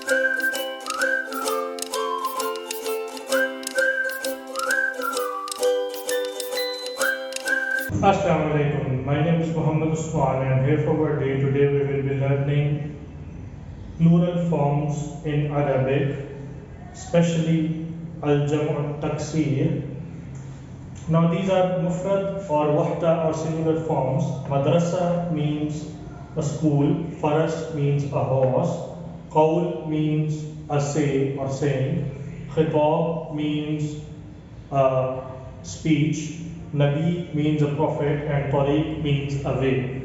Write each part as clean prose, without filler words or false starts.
Assalamu alaikum. My name is Muhammad Usman and I'm here for our day. Today we will be learning plural forms in Arabic, especially al-jam' taksir. Now these are mufrad or wahda or singular forms. Madrasa means a school, faras means a horse, qawl means a say or saying, khitab means a speech, Nabi means a prophet, and Tariq means a way.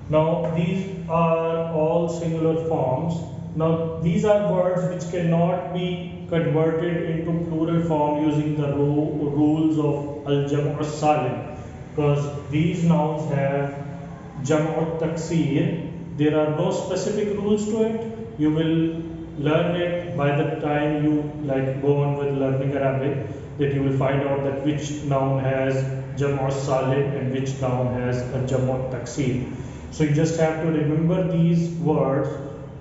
Now these are all singular forms. Now these are words which cannot be converted into plural form using the rules of al-jam' salim, because these nouns have jam' taksir. There are no specific rules to it. You will learn it by the time you go on with learning Arabic, that you will find out that which noun has jam' salim and which noun has a jam' taksir. So you just have to remember these words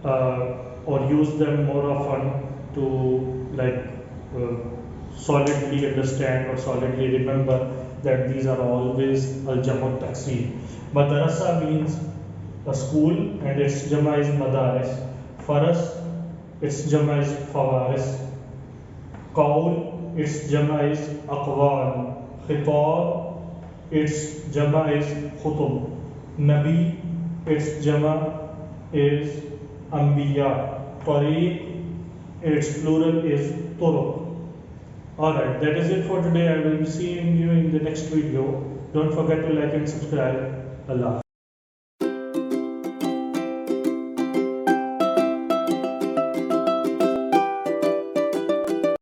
or use them more often to solidly understand or solidly remember that these are always al-jam' taksir. Madrasa means a school and its jama is madaris. Faras, its jama is fawaris. Qawl, its jama is aqwal. Khitab, its jama is khutub. Nabi, its jama is Anbiya. Tariq, its plural is Turuq. Alright, that is it for today. I will be seeing you in the next video. Don't forget to like and subscribe. Allah.